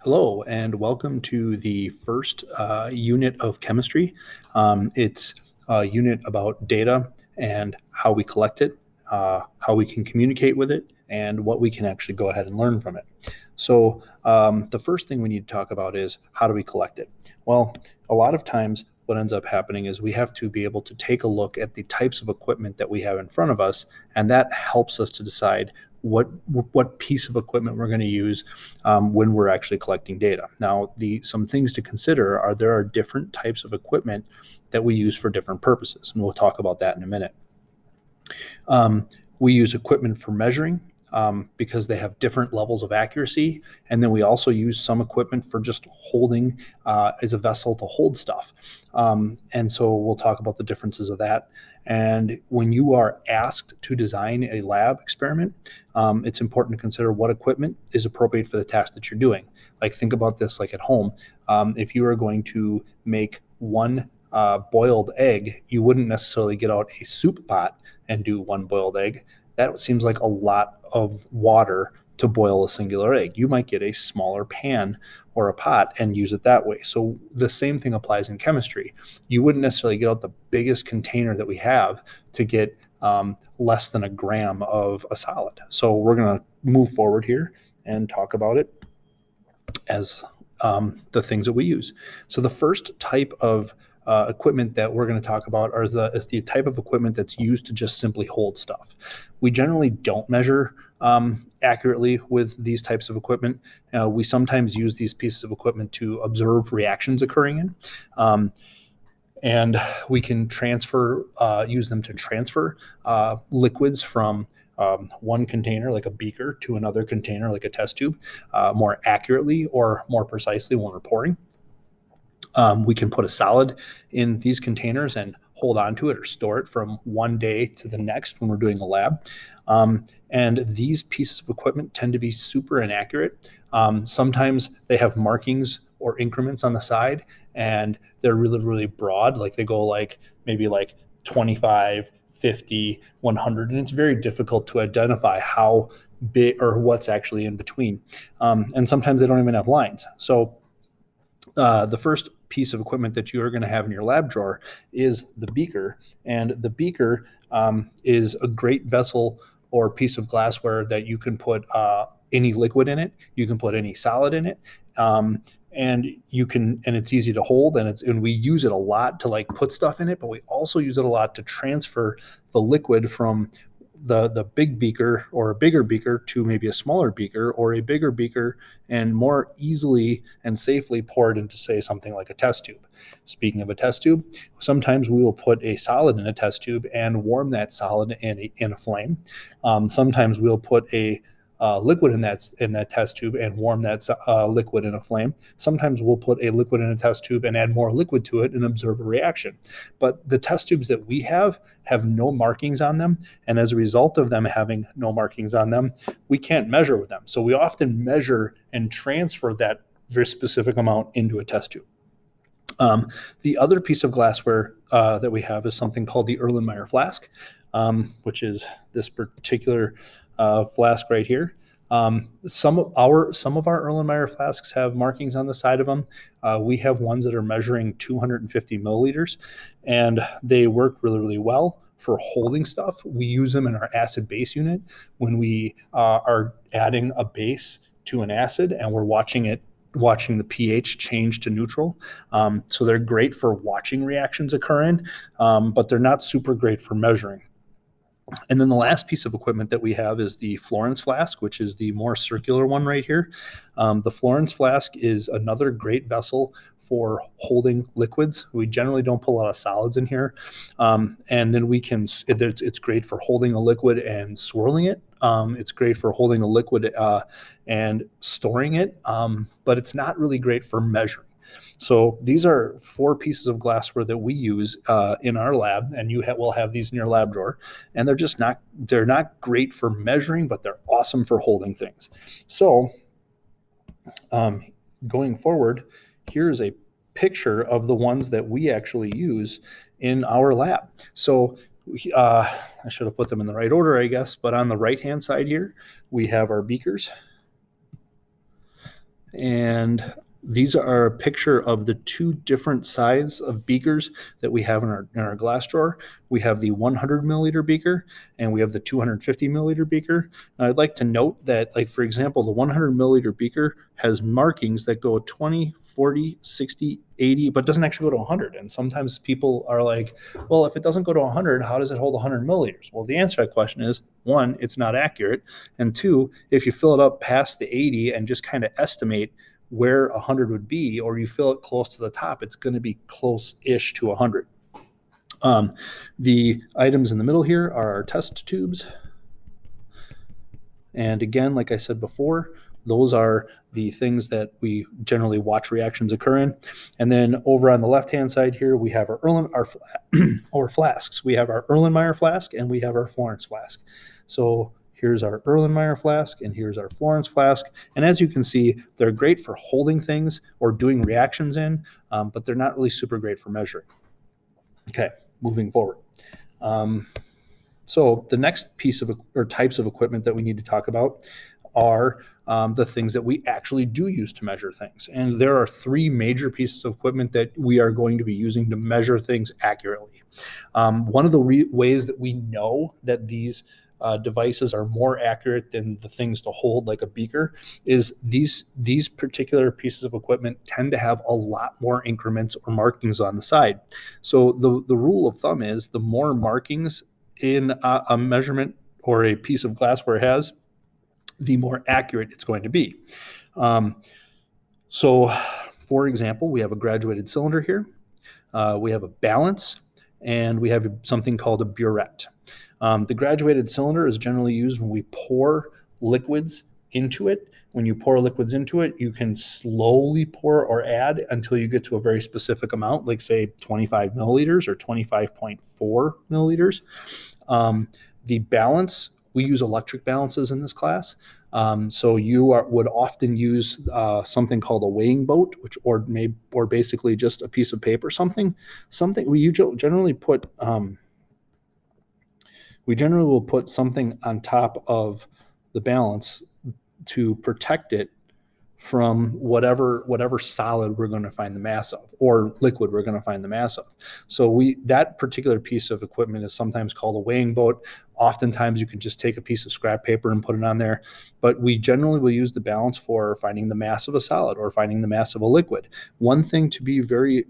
Hello, and welcome to the first unit of chemistry. It's a unit about data and how we collect it, how we can communicate with it, and what we can actually go ahead and learn from it. So, the first thing we need to talk about is how do we collect it? Well, a lot of times, what ends up happening is we have to be able to take a look at the types of equipment that we have in front of us, and that helps us to decide what piece of equipment we're going to use when we're actually collecting data. Now, some things to consider are there are different types of equipment that we use for different purposes, and we'll talk about that in a minute. We use equipment for measuring because they have different levels of accuracy, and then we also use some equipment for just holding as a vessel to hold stuff. And so we'll talk about the differences of that. And when you are asked to design a lab experiment, it's important to consider what equipment is appropriate for the task that you're doing. Like, think about this like at home. If you are going to make one boiled egg, you wouldn't necessarily get out a soup pot and do one boiled egg. That seems like a lot of water to boil a singular egg. You might get a smaller pan or a pot and use it that way. So the same thing applies in chemistry. You wouldn't necessarily get out the biggest container that we have to get less than a gram of a solid. So we're going to move forward here and talk about it as the things that we use. So the first type of equipment that we're going to talk about is the type of equipment that's used to just simply hold stuff. We generally don't measure accurately with these types of equipment. We sometimes use these pieces of equipment to observe reactions occurring in. And we can use them to transfer liquids from one container, like a beaker, to another container, like a test tube, more accurately or more precisely when we're pouring. We can put a solid in these containers and hold on to it or store it from one day to the next when we're doing a lab. And these pieces of equipment tend to be super inaccurate. Sometimes they have markings or increments on the side, and they're really, really broad. Like, they go like maybe like 25, 50, 100, and it's very difficult to identify how big or what's actually in between. And sometimes they don't even have lines. So the first piece of equipment that you are going to have in your lab drawer is the beaker. And the beaker is a great vessel or piece of glassware that you can put any liquid in it. You can put any solid in it. And it's easy to hold, and we use it a lot to like put stuff in it, but we also use it a lot to transfer the liquid from the big beaker or a bigger beaker to maybe a smaller beaker or a bigger beaker, and more easily and safely pour it into, say, something like a test tube. Speaking of a test tube, sometimes we will put a solid in a test tube and warm that solid in a flame. Sometimes we'll put a liquid in that test tube and warm that liquid in a flame. Sometimes we'll put a liquid in a test tube and add more liquid to it and observe a reaction. But the test tubes that we have no markings on them, and as a result of them having no markings on them, we can't measure with them. So we often measure and transfer that very specific amount into a test tube. The other piece of glassware that we have is something called the Erlenmeyer flask, which is this particular flask right here. Some of our Erlenmeyer flasks have markings on the side of them. We have ones that are measuring 250 milliliters, and they work really, really well for holding stuff. We use them in our acid base unit when we are adding a base to an acid and we're watching the pH change to neutral. So they're great for watching reactions occur in, but they're not super great for measuring. And then the last piece of equipment that we have is the Florence flask, which is the more circular one right here. The Florence flask is another great vessel for holding liquids. We generally don't put a lot of solids in here. And then it's great for holding a liquid and swirling it. It's great for holding a liquid and storing it, but it's not really great for measuring. So these are four pieces of glassware that we use in our lab, and will have these in your lab drawer. And they're not great for measuring, but they're awesome for holding things. So going forward, here's a picture of the ones that we actually use in our lab. So I should have put them in the right order, I guess, but on the right-hand side here, we have our beakers. And these are a picture of the two different size of beakers that we have in our glass drawer. We have the 100 milliliter beaker and we have the 250 milliliter beaker. Now, I'd like to note that, like, for example, the 100 milliliter beaker has markings that go 20, 40, 60, 80, but doesn't actually go to 100. And sometimes people are like, well, if it doesn't go to 100, how does it hold 100 milliliters? Well, the answer to that question is, one, it's not accurate. And two, if you fill it up past the 80 and just kind of estimate where 100 would be, or you fill it close to the top, it's going to be close-ish to 100. The items in the middle here are our test tubes. And again, like I said before, those are the things that we generally watch reactions occur in. And then over on the left-hand side here, we have our flasks. We have our Erlenmeyer flask and we have our Florence flask. So here's our Erlenmeyer flask and here's our Florence flask. And as you can see, they're great for holding things or doing reactions in, but they're not really super great for measuring. Okay, moving forward. So the next piece of or types of equipment that we need to talk about are the things that we actually do use to measure things. And there are three major pieces of equipment that we are going to be using to measure things accurately. One of the ways that we know that these devices are more accurate than the things to hold, like a beaker, is these particular pieces of equipment tend to have a lot more increments or markings on the side. So the rule of thumb is the more markings in a measurement or a piece of glassware has, the more accurate it's going to be. So for example, we have a graduated cylinder here. We have a balance, and we have something called a burette. The graduated cylinder is generally used when we pour liquids into it. When you pour liquids into it, you can slowly pour or add until you get to a very specific amount, like say 25 milliliters or 25.4 milliliters. The balance, we use electric balances in this class. So you would often use something called a weighing boat, or basically just a piece of paper, something we generally put. We generally will put something on top of the balance to protect it from whatever solid we're going to find the mass of, or liquid we're going to find the mass of. So that particular piece of equipment is sometimes called a weighing boat. Oftentimes you can just take a piece of scrap paper and put it on there, but we generally will use the balance for finding the mass of a solid or finding the mass of a liquid. One thing to be very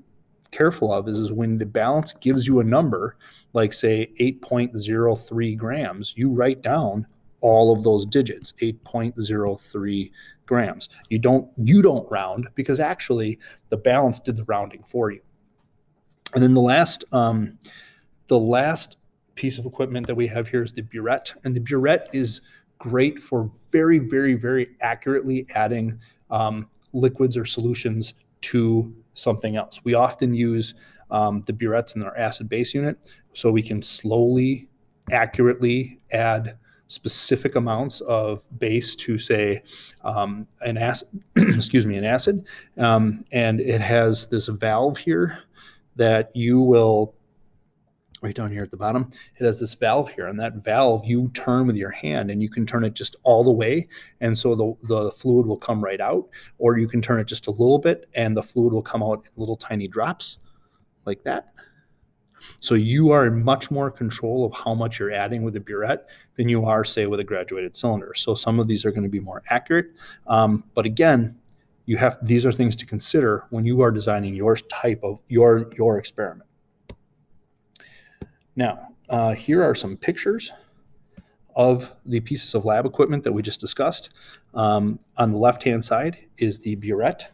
careful of is when the balance gives you a number, like say 8.03 grams, you write down all of those digits, 8.03 grams. You don't round, because actually the balance did the rounding for you. And then the last piece of equipment that we have here is the burette. And the burette is great for very, very, very accurately adding liquids or solutions to something else. We often use the burettes in our acid base unit, so we can slowly, accurately add specific amounts of base to, say, an acid. An acid, and it has this valve here that you will, right down here at the bottom, it has this valve here, and that valve you turn with your hand, and you can turn it just all the way, and so the fluid will come right out, or you can turn it just a little bit and the fluid will come out in little tiny drops like that. So you are in much more control of how much you're adding with a burette than you are, say, with a graduated cylinder. So some of these are going to be more accurate, but again, these are things to consider when you are designing your type of your experiment. Now, here are some pictures of the pieces of lab equipment that we just discussed. On the left-hand side is the burette.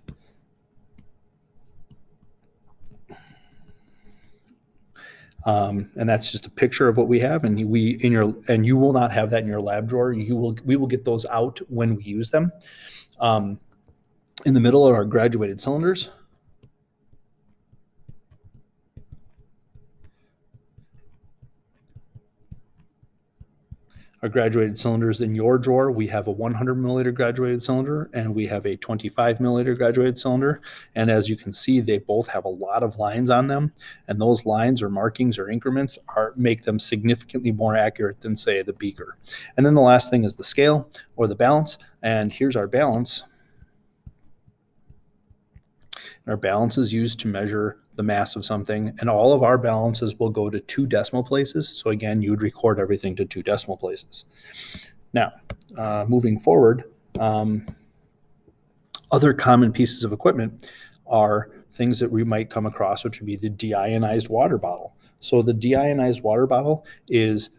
And that's just a picture of what we have, and you will not have that in your lab drawer. We will get those out when we use them. In the middle are our graduated cylinders. Our graduated cylinders in your drawer, we have a 100 milliliter graduated cylinder and we have a 25 milliliter graduated cylinder. And as you can see, they both have a lot of lines on them. And those lines or markings or increments make them significantly more accurate than, say, the beaker. And then the last thing is the scale or the balance. And here's our balance. Our balance is used to measure the mass of something, and all of our balances will go to 2 decimal places. So again, you would record everything to 2 decimal places. Now, moving forward, other common pieces of equipment are things that we might come across, which would be the deionized water bottle. So the deionized water bottle is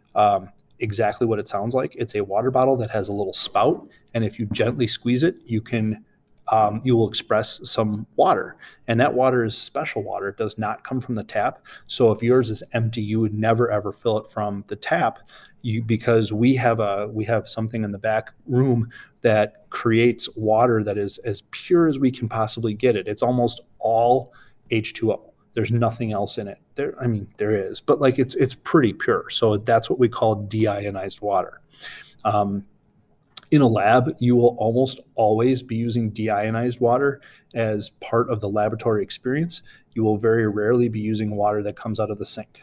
exactly what it sounds like. It's a water bottle that has a little spout, and if you gently squeeze it, you will express some water, and that water is special water. It does not come from the tap. So if yours is empty, you would never ever fill it from the tap, because we have something in the back room that creates water that is as pure as we can possibly get it. It's almost all H2O. There's nothing else in it. There is, but like it's pretty pure. So that's what we call deionized water. In a lab, you will almost always be using deionized water as part of the laboratory experience. You will very rarely be using water that comes out of the sink.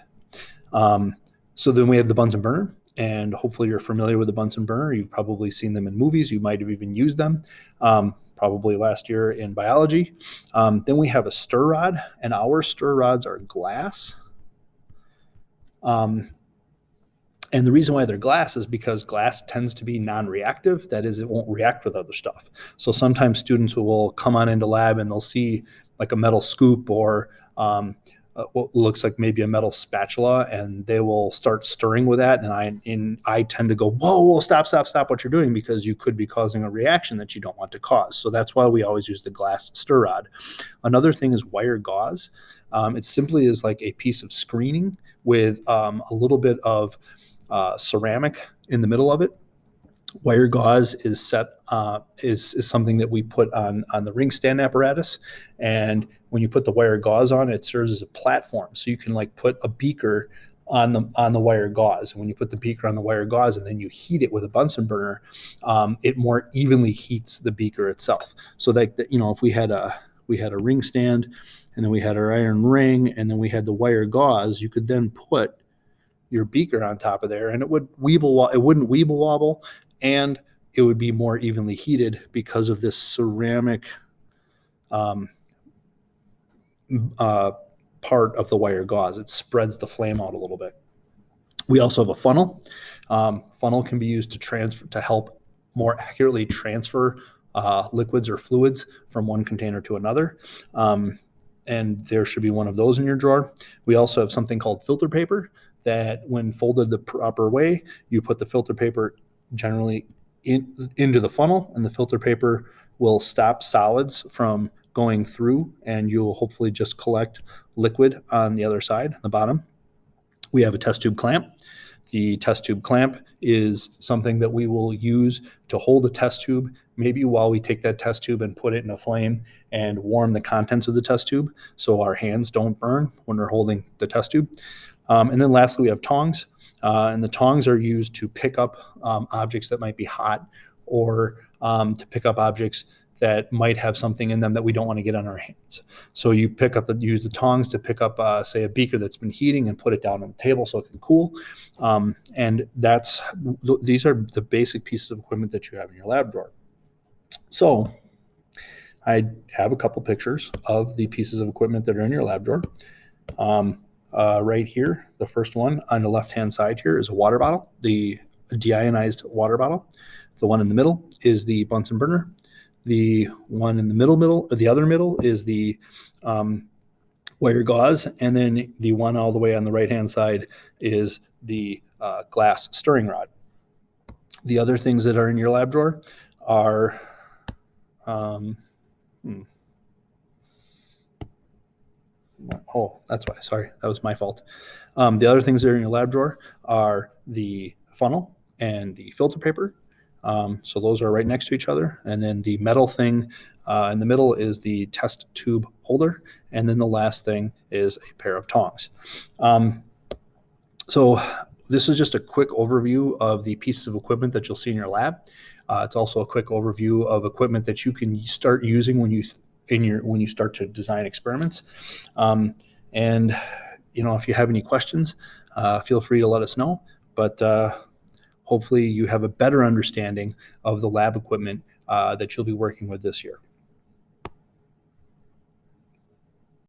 So then we have the Bunsen burner, and hopefully you're familiar with the Bunsen burner. You've probably seen them in movies. You might have even used them, probably last year in biology. Then we have a stir rod, and our stir rods are glass. And the reason why they're glass is because glass tends to be non-reactive. That is, it won't react with other stuff. So sometimes students will come on into lab and they'll see like a metal scoop or what looks like maybe a metal spatula, and they will start stirring with that. And I tend to go, whoa, stop what you're doing, because you could be causing a reaction that you don't want to cause. So that's why we always use the glass stir rod. Another thing is wire gauze. It simply is like a piece of screening with a little bit of ceramic in the middle of it. Wire gauze is something that we put on the ring stand apparatus, and when you put the wire gauze on, it serves as a platform. So you can like put a beaker on the wire gauze, and when you put the beaker on the wire gauze and then you heat it with a Bunsen burner, it more evenly heats the beaker itself. So that if we had a ring stand, and then we had our iron ring, and then we had the wire gauze, you could then put your beaker on top of there, and it wouldn't weeble wobble, and it would be more evenly heated because of this ceramic part of the wire gauze. It spreads the flame out a little bit. We also have a funnel. Funnel can be used to help more accurately transfer liquids or fluids from one container to another. And there should be one of those in your drawer. We also have something called filter paper, that when folded the proper way, you put the filter paper generally into the funnel, and the filter paper will stop solids from going through, and you'll hopefully just collect liquid on the other side, the bottom. We have a test tube clamp. The test tube clamp is something that we will use to hold a test tube, maybe while we take that test tube and put it in a flame and warm the contents of the test tube so our hands don't burn when we're holding the test tube. And then lastly, we have tongs. And the tongs are used to pick up objects that might be hot, or to pick up objects that might have something in them that we don't want to get on our hands. So you use the tongs to pick up, say, a beaker that's been heating, and put it down on the table so it can cool. And these are the basic pieces of equipment that you have in your lab drawer. So I have a couple pictures of the pieces of equipment that are in your lab drawer. Right here, the first one on the left-hand side here is a water bottle, the deionized water bottle. The one in the middle is the Bunsen burner. The one in the other middle is the wire gauze, and then the one all the way on the right-hand side is the glass stirring rod. The other things that are in your lab drawer are oh, that's why. Sorry, that was my fault. The other things that are in your lab drawer are the funnel and the filter paper. So those are right next to each other. And then the metal thing in the middle is the test tube holder. And then the last thing is a pair of tongs. So this is just a quick overview of the pieces of equipment that you'll see in your lab. It's also a quick overview of equipment that you can start using when you start to design experiments. And if you have any questions, feel free to let us know. But hopefully you have a better understanding of the lab equipment that you'll be working with this year.